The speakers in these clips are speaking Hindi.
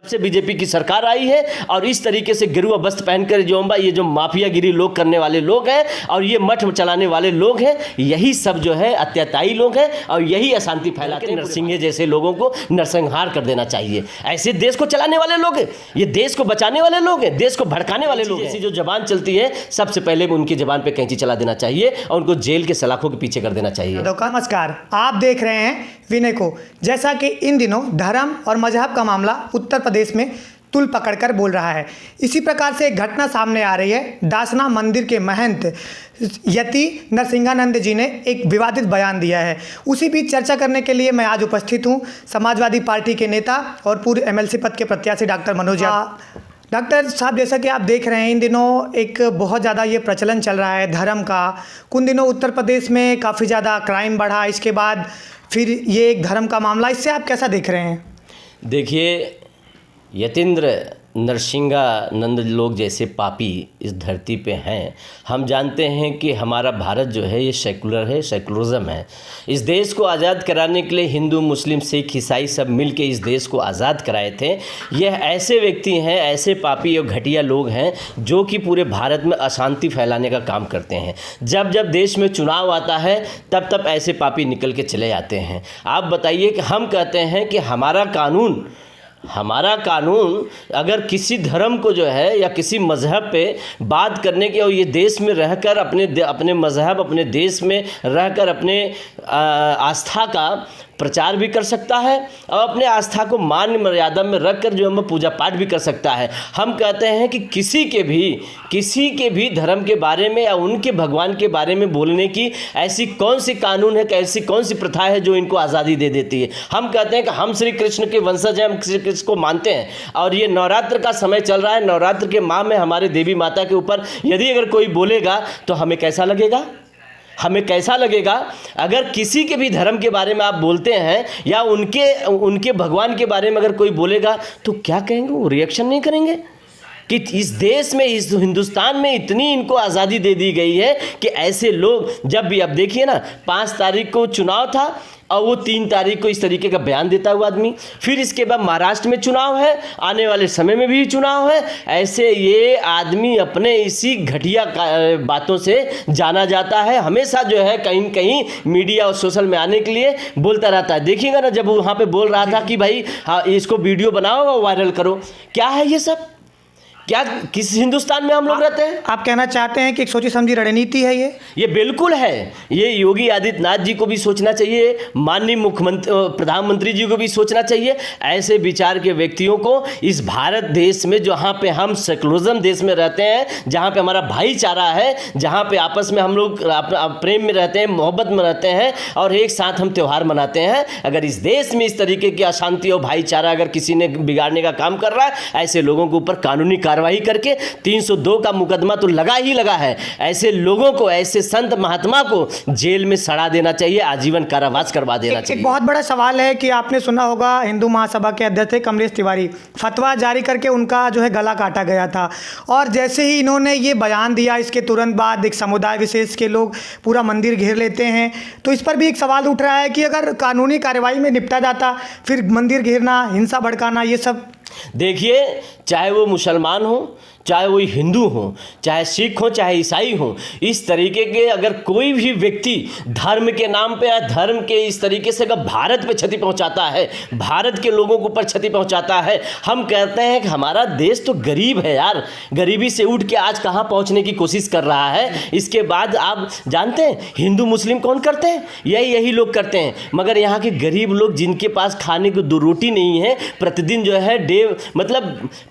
से बीजेपी की सरकार आई है और इस तरीके से गिरुआ वस्त्र पहनकर ये जो माफियागिरी लोग करने वाले लोग हैं और ये मठ चलाने वाले लोग हैं, यही सब जो है अत्याचारी लोग हैं और यही अशांति फैलाते हैं। नरसिंह जैसे लोगों को नरसंहार कर देना चाहिए। ऐसे देश को चलाने वाले लोग हैं, ये देश को बचाने वाले लोग हैं, देश को भड़काने वाले लोग हैं। ऐसी जो जबान चलती है सबसे पहले उनकी जबान पे कैंची चला देना चाहिए और उनको जेल के सलाखों के पीछे कर देना चाहिए। नमस्कार, आप देख रहे हैं विनय को। जैसा कि इन दिनों धर्म और मजहब का मामला उत्तर प्रदेश में तुल पकड़कर बोल रहा है, इसी प्रकार से एक घटना सामने आ रही है। दासना मंदिर के महंत यति नरसिंहानंद जी ने एक विवादित बयान दिया है। उसी बीच चर्चा करने के लिए मैं आज उपस्थित हूं समाजवादी पार्टी के नेता और पूर्व एमएलसी पद के प्रत्याशी डॉक्टर मनोज यादव। डॉक्टर साहब, जैसा कि आप देख रहे हैं इन दिनों एक बहुत ज़्यादा ये प्रचलन चल रहा है धर्म का। कुछ दिनों उत्तर प्रदेश में काफ़ी ज़्यादा क्राइम बढ़ा, इसके बाद फिर ये एक धर्म का मामला, इससे आप कैसा देख रहे हैं? देखिए, यतीन्द्र नरसिंहानंद लोग जैसे पापी इस धरती पे हैं। हम जानते हैं कि हमारा भारत जो है ये सेकुलर है, सेकुलरिज्म है। इस देश को आज़ाद कराने के लिए हिंदू, मुस्लिम, सिख, ईसाई सब मिल के इस देश को आज़ाद कराए थे। यह ऐसे व्यक्ति हैं, ऐसे पापी और घटिया लोग हैं जो कि पूरे भारत में अशांति फैलाने का काम करते हैं। जब जब देश में चुनाव आता है तब तब ऐसे पापी निकल के चले जाते हैं। आप बताइए कि हम कहते हैं कि हमारा कानून अगर किसी धर्म को जो है या किसी मज़हब पे बात करने के और ये देश में रहकर अपने मज़हब, अपने देश में रहकर अपने आस्था का प्रचार भी कर सकता है और अपने आस्था को मान मर्यादा में रखकर जो हम पूजा पाठ भी कर सकता है। हम कहते हैं कि किसी के भी धर्म के बारे में या उनके भगवान के बारे में बोलने की ऐसी कौन सी कानून है, ऐसी कौन सी प्रथा है जो इनको आज़ादी दे देती है। हम कहते हैं कि हम श्री कृष्ण के वंशज हैं, हम श्री कृष्ण को मानते हैं और ये नवरात्र का समय चल रहा है। नवरात्र के माह में हमारे देवी माता के ऊपर यदि अगर कोई बोलेगा तो हमें कैसा लगेगा? अगर किसी के भी धर्म के बारे में आप बोलते हैं या उनके भगवान के बारे में अगर कोई बोलेगा तो क्या कहेंगे? वो रिएक्शन नहीं करेंगे कि इस देश में, इस हिंदुस्तान में इतनी इनको आज़ादी दे दी गई है कि ऐसे लोग जब भी, अब देखिए ना, 5 तारीख को चुनाव था और वो 3 तारीख को इस तरीके का बयान देता हुआ आदमी, फिर इसके बाद महाराष्ट्र में चुनाव है, आने वाले समय में भी चुनाव है। ऐसे ये आदमी अपने इसी घटिया बातों से जाना जाता है। हमेशा जो है कहीं न कहीं मीडिया और सोशल में आने के लिए बोलता रहता है। देखिएगा ना, जब वो वहाँ पे बोल रहा था कि भाई हाँ इसको वीडियो बनाओ और वायरल करो, क्या है ये सब? क्या किस हिंदुस्तान में हम लोग रहते हैं? आप कहना चाहते हैं कि एक सोची समझी रणनीति है ये बिल्कुल है। ये योगी आदित्यनाथ जी को भी सोचना चाहिए, माननीय मुख्यमंत्री प्रधानमंत्री जी को भी सोचना चाहिए। ऐसे विचार के व्यक्तियों को इस भारत देश में, जहाँ पे हम सेकुलरिज्म देश में रहते हैं, जहाँ पे हमारा भाईचारा है, जहाँ पे आपस में हम लोग प्रेम में रहते हैं, मोहब्बत में रहते हैं और एक साथ हम त्यौहार मनाते हैं, अगर इस देश में इस तरीके की अशांति और भाईचारा अगर किसी ने बिगाड़ने का काम कर रहा है, ऐसे लोगों के ऊपर कानूनी कार्रवाई करके 302 का मुकदमा तो लगा है। ऐसे लोगों को, ऐसे संत महात्मा को जेल में सड़ा देना चाहिए, आजीवन कारावास करवा देना चाहिए। एक बहुत बड़ा सवाल है कि आपने सुना होगा, हिंदू महासभा के अध्यक्ष थे कमलेश तिवारी, फतवा जारी करके उनका जो है गला काटा गया था और जैसे ही इन्होंने ये बयान दिया, इसके तुरंत बाद एक समुदाय विशेष के लोग पूरा मंदिर घेर लेते हैं। तो इस पर भी एक सवाल उठ रहा है कि अगर कानूनी कार्रवाई में निपटा जाता, फिर मंदिर घेरना, हिंसा भड़काना, ये सब। देखिए, चाहे वो मुसलमान हो, चाहे वो हिंदू हो, चाहे सिख हो, चाहे ईसाई हो, इस तरीके के अगर कोई भी व्यक्ति धर्म के नाम पे या धर्म के इस तरीके से अगर भारत पे क्षति पहुंचाता है, भारत के लोगों के ऊपर क्षति पहुंचाता है, हम कहते हैं कि हमारा देश तो गरीब है यार, गरीबी से उठ के आज कहाँ पहुंचने की कोशिश कर रहा है। इसके बाद आप जानते हैं हिंदू मुस्लिम कौन करते हैं? यही लोग करते हैं। मगर यहाँ के गरीब लोग जिनके पास खाने को 2 रोटी नहीं है, प्रतिदिन जो है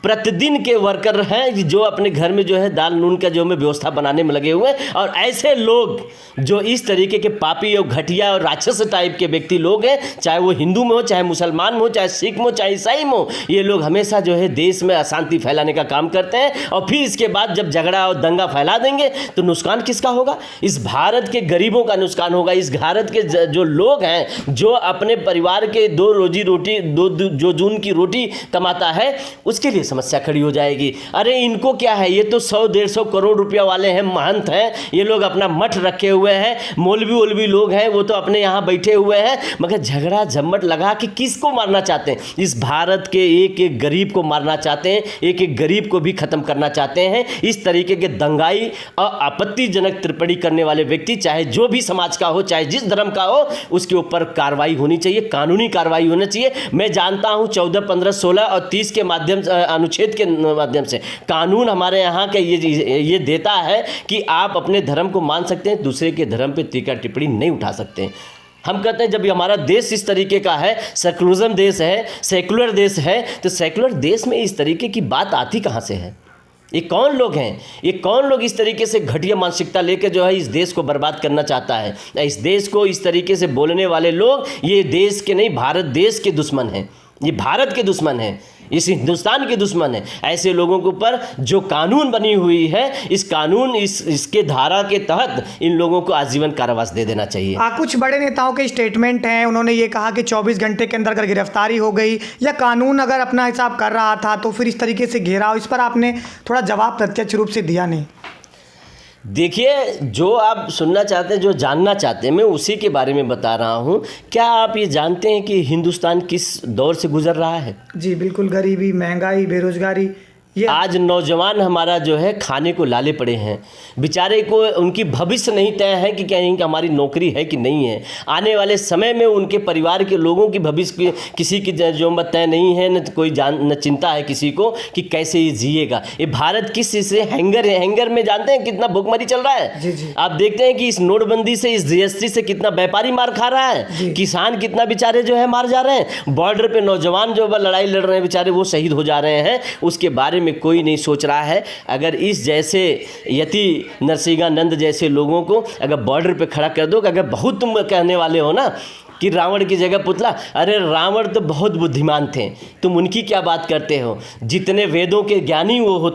प्रतिदिन के वर्कर हैं जो अपने घर में जो है दाल नून का जो में व्यवस्था बनाने में लगे हुए हैं। और ऐसे लोग जो इस तरीके के पापी और घटिया और राक्षस टाइप के व्यक्ति लोग हैं, चाहे वो हिंदू में हो, चाहे मुसलमान में हो, चाहे सिख में हो, चाहे ईसाई में हो, ये लोग हमेशा जो है देश में अशांति फैलाने का काम करते हैं। और फिर इसके बाद जब झगड़ा और दंगा फैला देंगे तो नुकसान किसका होगा? इस भारत के गरीबों का नुकसान होगा। इस भारत के जो लोग हैं, जो अपने परिवार के 2 रोजी रोटी, जो जून की रोटी कमाता है, उसके लिए समस्या खड़ी हो जाएगी। अरे इन इनको क्या है, ये तो 100-150 करोड़ रुपया वाले हैं, महंत हैं, ये लोग अपना मठ रखे हुए हैं, मौलवी लोग हैं, वो तो अपने यहाँ बैठे हुए हैं, मगर झगड़ा झम्मट लगा के किसको मारना चाहते हैं? इस भारत के एक एक गरीब को मारना चाहते हैं, एक एक गरीब को भी खत्म करना चाहते हैं। इस तरीके के दंगाई और आपत्तिजनक टिप्पणी करने वाले व्यक्ति, चाहे जो भी समाज का हो, चाहे जिस धर्म का हो, उसके ऊपर कार्रवाई होनी चाहिए, कानूनी कार्रवाई होनी चाहिए। मैं जानता हूं 14, 15, 16 और 30 के माध्यम अनुच्छेद के माध्यम से कानून हमारे यहाँ के ये देता है कि आप अपने धर्म को मान सकते हैं, दूसरे के धर्म पे टीका टिप्पणी नहीं उठा सकते। हम कहते हैं जब हमारा देश इस तरीके का है, सेकुलरिज्म देश है, सेकुलर देश है, तो सेकुलर देश में इस तरीके की बात आती कहाँ से है? ये कौन लोग हैं? ये कौन लोग इस तरीके से घटिया मानसिकता लेकर जो है इस देश को बर्बाद करना चाहता है? इस देश को इस तरीके से बोलने वाले लोग ये देश के नहीं, भारत देश के दुश्मन हैं, ये भारत के दुश्मन हैं, इस हिंदुस्तान के दुश्मन हैं। ऐसे लोगों के ऊपर जो कानून बनी हुई है, इस कानून इसके धारा के तहत इन लोगों को आजीवन कारावास दे देना चाहिए। कुछ बड़े नेताओं के स्टेटमेंट हैं, उन्होंने ये कहा कि 24 घंटे के अंदर अगर गिरफ्तारी हो गई या कानून अगर अपना हिसाब कर रहा था तो फिर इस तरीके से घेराव, इस पर आपने थोड़ा जवाब प्रत्यक्ष रूप से दिया नहीं। देखिए, जो आप सुनना चाहते हैं, जो जानना चाहते हैं, मैं उसी के बारे में बता रहा हूं। क्या आप ये जानते हैं कि हिंदुस्तान किस दौर से गुजर रहा है? जी बिल्कुल, गरीबी, महंगाई, बेरोजगारी, ये आज नौजवान हमारा जो है खाने को लाले पड़े हैं, बेचारे को उनकी भविष्य नहीं तय है कि कहीं हमारी नौकरी है कि नहीं है। आने वाले समय में उनके परिवार के लोगों की भविष्य किसी की जो तय नहीं है, न कोई न चिंता है किसी को कि कैसे ये जिएगा। ये भारत किस से हैंगर है? हैंगर में जानते हैं कितना भुखमरी चल रहा है? जी जी। आप देखते हैं कि इस नोटबंदी से, इस जीएसटी से कितना व्यापारी मार खा रहा है, किसान कितना बेचारे जो है मार जा रहे हैं, बॉर्डर पे नौजवान जो लड़ाई लड़ रहे हैं बेचारे वो शहीद हो जा रहे हैं, उसके बारे में कोई नहीं सोच रहा है। अगर इस जैसे यति नरसिंहानंद जैसे लोगों को अगर बॉर्डर पे खड़ा कर दो, अगर बहुत तुम कहने वाले हो ना कि रावण की जगह पुतला, अरे रावण तो बहुत बुद्धिमान थे, तुम उनकी क्या बात करते हो? जितने वेदों के ज्ञानी वो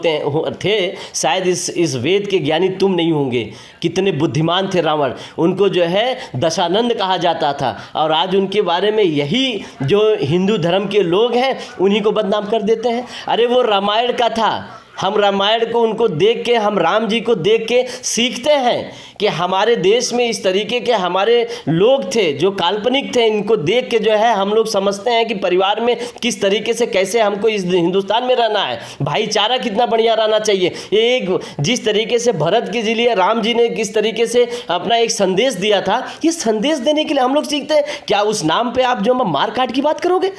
थे, शायद इस वेद के ज्ञानी तुम नहीं होंगे। कितने बुद्धिमान थे रावण, उनको जो है दशानंद कहा जाता था, और आज उनके बारे में यही जो हिंदू धर्म के लोग हैं उन्हीं को बदनाम कर देते हैं। अरे वो रामायण का था, हम रामायण को उनको देख के, हम राम जी को देख के सीखते हैं कि हमारे देश में इस तरीके के हमारे लोग थे जो काल्पनिक थे। इनको देख के जो है हम लोग समझते हैं कि परिवार में किस तरीके से, कैसे हमको इस हिंदुस्तान में रहना है, भाईचारा कितना बढ़िया रहना चाहिए। एक जिस तरीके से भरत के लिए राम जी ने किस तरीके से अपना एक संदेश दिया था, ये संदेश देने के लिए हम लोग सीखते हैं। क्या उस नाम पर आप जो मार काट की बात करोगे?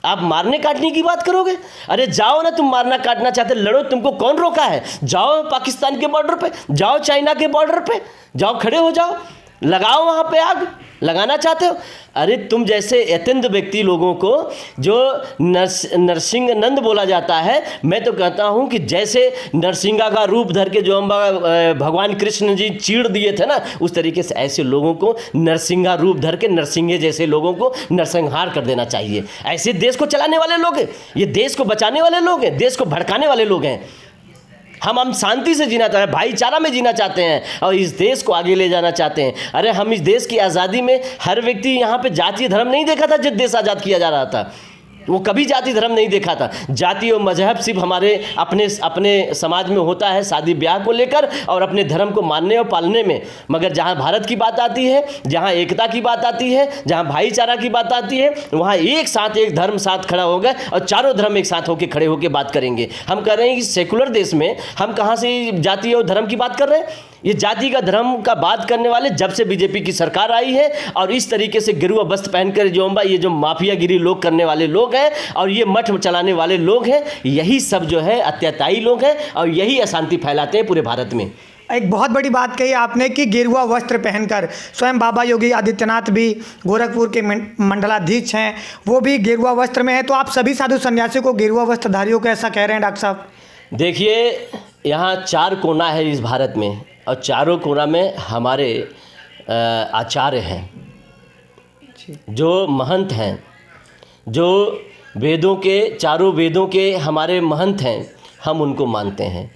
आप मारने काटने की बात करोगे? अरे जाओ ना, तुम मारना काटना चाहते लड़ो, तुमको कौन रोका है? जाओ पाकिस्तान के बॉर्डर पे, जाओ चाइना के बॉर्डर पे, जाओ खड़े हो जाओ, लगाओ वहाँ पे आग, लगाना चाहते हो? अरे तुम जैसे अत्यंत व्यक्ति लोगों को जो नरसिंहानंद बोला जाता है, मैं तो कहता हूँ कि जैसे नरसिंहा का रूप धर के जो भगवान कृष्ण जी चीड़ दिए थे ना, उस तरीके से ऐसे लोगों को नरसिंहा रूप धर के, नरसिंहे जैसे लोगों को नरसंहार कर देना चाहिए। ऐसे देश को चलाने वाले लोग हैं, ये देश को बचाने वाले लोग हैं, देश को भड़काने वाले लोग हैं। हम शांति से जीना चाहते हैं, भाईचारा में जीना चाहते हैं और इस देश को आगे ले जाना चाहते हैं। अरे हम इस देश की आज़ादी में हर व्यक्ति यहाँ पे जातीय धर्म नहीं देखा था। जब देश आज़ाद किया जा रहा था वो कभी जाति धर्म नहीं देखा था। जाति और मजहब सिर्फ हमारे अपने समाज में होता है शादी ब्याह को लेकर और अपने धर्म को मानने और पालने में, मगर जहाँ भारत की बात आती है, जहाँ एकता की बात आती है, जहाँ भाईचारा की बात आती है, वहाँ एक साथ एक धर्म साथ खड़ा होगा और चारों धर्म एक साथ होकर खड़े होकर बात करेंगे। हम कह रहे हैं कि सेकुलर देश में हम कहाँ से जाति और धर्म की बात कर रहे हैं? ये जाति का धर्म का बात करने वाले जब से बीजेपी की सरकार आई है और इस तरीके से गिरुआ वस्त्र पहनकर ये जो माफियागिरी लोग करने वाले लोग हैं और ये मठ चलाने वाले लोग हैं, यही सब जो है अत्याचारी लोग हैं और यही अशांति फैलाते हैं पूरे भारत में। एक बहुत बड़ी बात कही आपने कि गेरुआ वस्त्र पहनकर, स्वयं बाबा योगी आदित्यनाथ भी गोरखपुर के मंडलाधीश हैं, वो भी गेरुआ वस्त्र में है, तो आप सभी साधु सन्यासियों को गेरुआ वस्त्रधारियों को ऐसा कह रहे हैं डॉक्टर साहब? देखिए, यहाँ 4 कोना है इस भारत में और चारों कोना में हमारे आचार्य हैं, जो महंत हैं, जो वेदों के, चारों वेदों के हमारे महंत हैं, हम उनको मानते हैं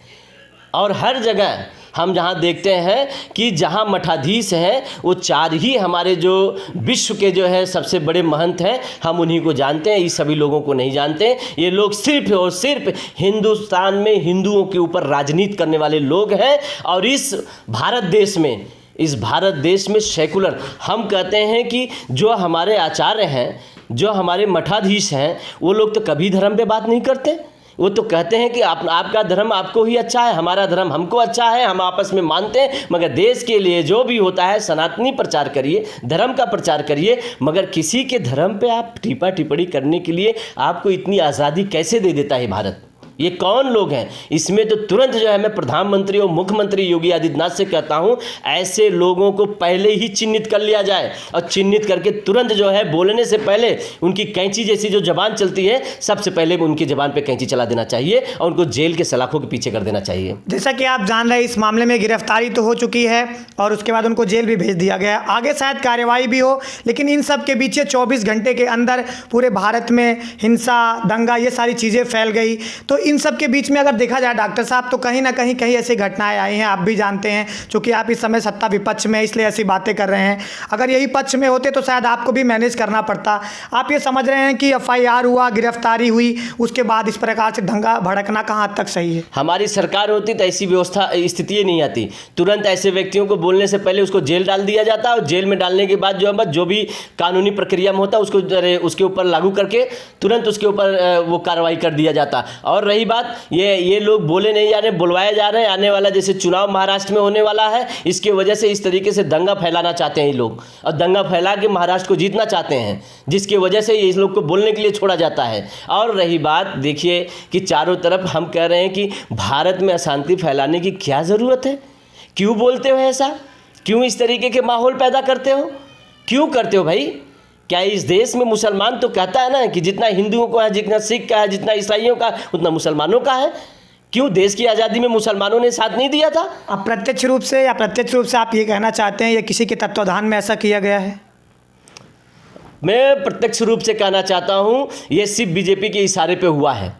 और हर जगह हम जहाँ देखते हैं कि जहाँ मठाधीश हैं वो 4 ही हमारे जो विश्व के जो है सबसे बड़े महंत हैं, हम उन्हीं को जानते हैं, इस सभी लोगों को नहीं जानते। ये लोग सिर्फ और सिर्फ हिंदुस्तान में हिंदुओं के ऊपर राजनीति करने वाले लोग हैं। और इस भारत देश में सेकुलर, हम कहते हैं कि जो हमारे आचार्य हैं, जो हमारे मठाधीश हैं, वो लोग तो कभी धर्म पे बात नहीं करते। वो तो कहते हैं कि आपका धर्म आपको ही अच्छा है, हमारा धर्म हमको अच्छा है, हम आपस में मानते हैं। मगर देश के लिए जो भी होता है सनातनी प्रचार करिए, धर्म का प्रचार करिए, मगर किसी के धर्म पे आप टीपा टिप्पणी करने के लिए आपको इतनी आज़ादी कैसे दे देता है भारत? ये कौन लोग हैं? इसमें तो तुरंत जो है मैं प्रधानमंत्री और मुख्यमंत्री योगी आदित्यनाथ से कहता हूं, ऐसे लोगों को पहले ही चिन्हित कर लिया जाए और चिन्हित करके तुरंत जो है बोलने से पहले उनकी कैंची जैसी जो जबान चलती है, सबसे पहले उनकी जबान पे कैंची चला देना चाहिए और उनको जेल के सलाखों के पीछे कर देना चाहिए। जैसा कि आप जान रहे हैं, इस मामले में गिरफ्तारी तो हो चुकी है और उसके बाद उनको जेल भी भेज दिया गया। आगे शायद कार्रवाई भी हो, लेकिन इन सब के पीछे 24 घंटे के अंदर पूरे भारत में हिंसा, दंगा, ये सारी चीज़ें फैल गई। तो इन सब के बीच में अगर देखा जाए डॉक्टर साहब, तो कहीं ना कहीं ऐसी घटनाएं आई हैं, आप भी जानते हैं, क्योंकि आप इस समय सत्ता विपक्ष में, इसलिए ऐसी बातें कर रहे हैं। अगर यही पक्ष में होते तो शायद आपको भी मैनेज करना पड़ता। आप ये समझ रहे हैं कि FIR हुआ, गिरफ्तारी हुई, उसके बाद इस प्रकार से दंगा भड़कना कहाँ तक सही है? हमारी सरकार होती तो ऐसी व्यवस्था स्थिति नहीं आती। तुरंत ऐसे व्यक्तियों को बोलने से पहले उसको जेल डाल दिया जाता और जेल में डालने के बाद जो भी कानूनी प्रक्रिया में होता उसके ऊपर लागू करके तुरंत उसके ऊपर वो कार्रवाई कर दिया जाता। और रही बात, ये लोग बोले नहीं जा रहे, बुलवाए जा रहे हैं। आने वाला जैसे चुनाव महाराष्ट्र में होने वाला है, इसके वजह से इस तरीके से दंगा फैलाना चाहते हैं ये लोग और दंगा फैला के महाराष्ट्र को जीतना चाहते हैं, जिसकी वजह से ये इस लोग को बोलने के लिए छोड़ा जाता है। और रही बात, देखिए कि चारों तरफ हम कह रहे हैं कि भारत में अशांति फैलाने की क्या ज़रूरत है? क्यों बोलते हो ऐसा? क्यों इस तरीके के माहौल पैदा करते हो? क्यों करते हो भाई? क्या इस देश में मुसलमान तो कहता है ना कि जितना हिंदुओं का है, जितना सिख का है, जितना ईसाइयों का, उतना मुसलमानों का है। क्यों देश की आज़ादी में मुसलमानों ने साथ नहीं दिया था? अब प्रत्यक्ष रूप से या अप्रत्यक्ष रूप से आप ये कहना चाहते हैं ये किसी के तत्वाधान में ऐसा किया गया है? मैं प्रत्यक्ष रूप से कहना चाहता हूँ, ये सिर्फ बीजेपी के इशारे पे हुआ है।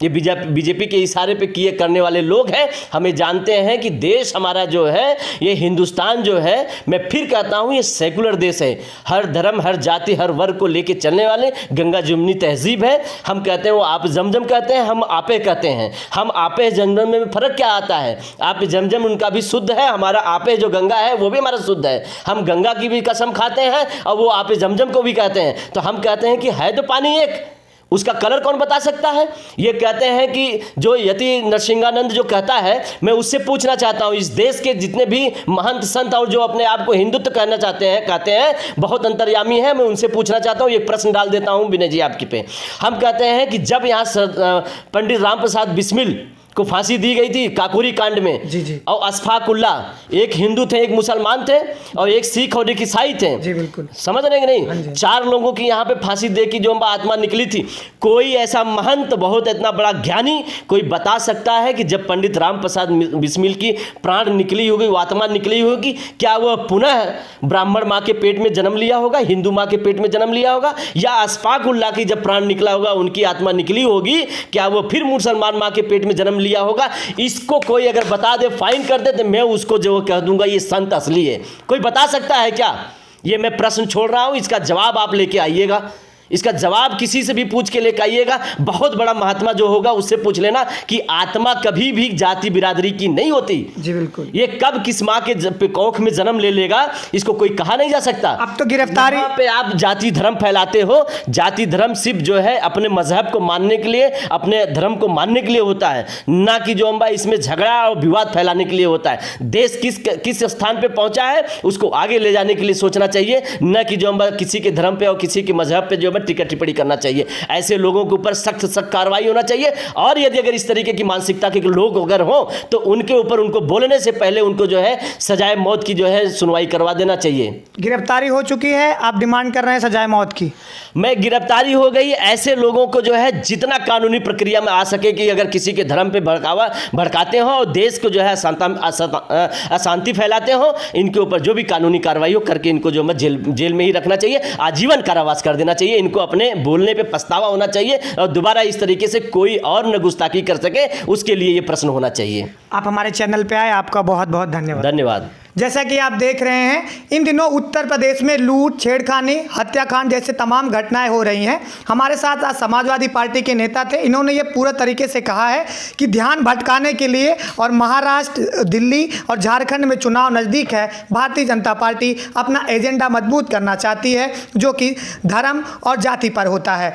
ये बीजेपी के इशारे पे किए करने वाले लोग हैं। हमें जानते हैं कि देश हमारा जो है, ये हिंदुस्तान जो है, मैं फिर कहता हूँ, ये सेकुलर देश है। हर धर्म, हर जाति, हर वर्ग को लेके चलने वाले गंगा जमुनी तहजीब है। हम कहते हैं वो आप जमजम कहते हैं, हम आपे कहते हैं। हम आपे जमजम में फ़र्क क्या आता है? आप जमजम उनका भी शुद्ध है, हमारा आपे जो गंगा है वो भी हमारा शुद्ध है। हम गंगा की भी कसम खाते हैं और वो आपे जमजम को भी कहते हैं। तो हम कहते हैं कि है तो पानी एक, उसका कलर कौन बता सकता है? ये कहते हैं कि जो यति नरसिंहानंद जो कहता है, मैं उससे पूछना चाहता हूँ, इस देश के जितने भी महंत संत और जो अपने आप को हिंदुत्व कहना कहते हैं, बहुत अंतर्यामी है, मैं उनसे पूछना चाहता हूँ, एक प्रश्न डाल देता हूँ विनय जी आपके पे। हम कहते हैं कि जब यहाँ पंडित राम प्रसाद बिस्मिल को फांसी दी गई थी काकोरी कांड में, जी। और अशफाक उल्ला, एक हिंदू थे, एक मुसलमान थे और एक सिख और एक ईसाई थे। जी बिल्कुल, समझ रहे कि नहीं? 4 लोगों की यहाँ पे फांसी दे की जो आत्मा निकली थी। कोई ऐसा महंत, बहुत इतना बड़ा ज्ञानी कोई बता सकता है कि जब पंडित राम प्रसाद बिस्मिल की प्राण निकली होगी, वो आत्मा निकली होगी, क्या वह पुनः ब्राह्मण माँ के पेट में जन्म लिया होगा, हिंदू माँ के पेट में जन्म लिया होगा, या अशफाक उल्ला की जब प्राण निकला होगा, उनकी आत्मा निकली होगी, क्या वो फिर मुसलमान माँ के पेट में जन्म लिया होगा? इसको कोई अगर बता दे, फाइन कर दे, तो मैं उसको जो कह दूंगा ये संत असली है। कोई बता सकता है क्या? ये मैं प्रश्न छोड़ रहा हूं, इसका जवाब आप लेके आइएगा। इसका जवाब किसी से भी पूछ के लेकर आइएगा। बहुत बड़ा महात्मा जो होगा उससे पूछ लेना कि आत्मा कभी भी जाति बिरादरी की नहीं होती। जी बिल्कुल, ये कब किस माँ के कोख में जन्म ले लेगा, इसको कोई कहा नहीं जा सकता। अब तो गिरफ्तारी पे आप जाति धर्म फैलाते हो। जाति धर्म सिर्फ जो है अपने मजहब को मानने के लिए, अपने धर्म को मानने के लिए होता है, ना कि जो अम्बा इसमें झगड़ा और विवाद फैलाने के लिए होता है। देश किस स्थान पे पहुंचा है उसको आगे ले जाने के लिए सोचना चाहिए, न कि जो अम्बा किसी के धर्म पे और किसी के मजहब पे जो टिकट टिप्पणी करना चाहिए। ऐसे लोगों के ऊपर सख्त कार्रवाई होना चाहिए। और यदि अगर इस तरीके की मानसिकता के लोग अगर हो तो उनके ऊपर, उनको बोलने से पहले उनको जो है सजाए मौत की जो है सुनवाई करवा देना चाहिए। गिरफ्तारी हो चुकी है, आप डिमांड कर रहे हैं सजाए मौत की? मैं गिरफ्तारी हो गई, ऐसे लोगों को जो है जितना कानूनी प्रक्रिया में आ सके कि अगर किसी के धर्म पे भड़काते हो और देश को जो है अशांति फैलाते हो, इनके ऊपर जो भी कानूनी कार्रवाई हो करके इनको जो है जेल में ही रखना चाहिए, आजीवन कारावास कर देना चाहिए। इनको अपने बोलने पे पछतावा होना चाहिए और दोबारा इस तरीके से कोई और न गुस्ताखी कर सके, उसके लिए ये प्रश्न होना चाहिए। आप हमारे चैनल पे आए, आपका बहुत बहुत धन्यवाद। धन्यवाद। जैसा कि आप देख रहे हैं, इन दिनों उत्तर प्रदेश में लूट, छेड़खानी, हत्याकांड जैसे तमाम घटनाएं हो रही हैं। हमारे साथ आज समाजवादी पार्टी के नेता थे। इन्होंने ये पूरा तरीके से कहा है कि ध्यान भटकाने के लिए और महाराष्ट्र, दिल्ली और झारखंड में चुनाव नज़दीक है, भारतीय जनता पार्टी अपना एजेंडा मजबूत करना चाहती है, जो कि धर्म और जाति पर होता है।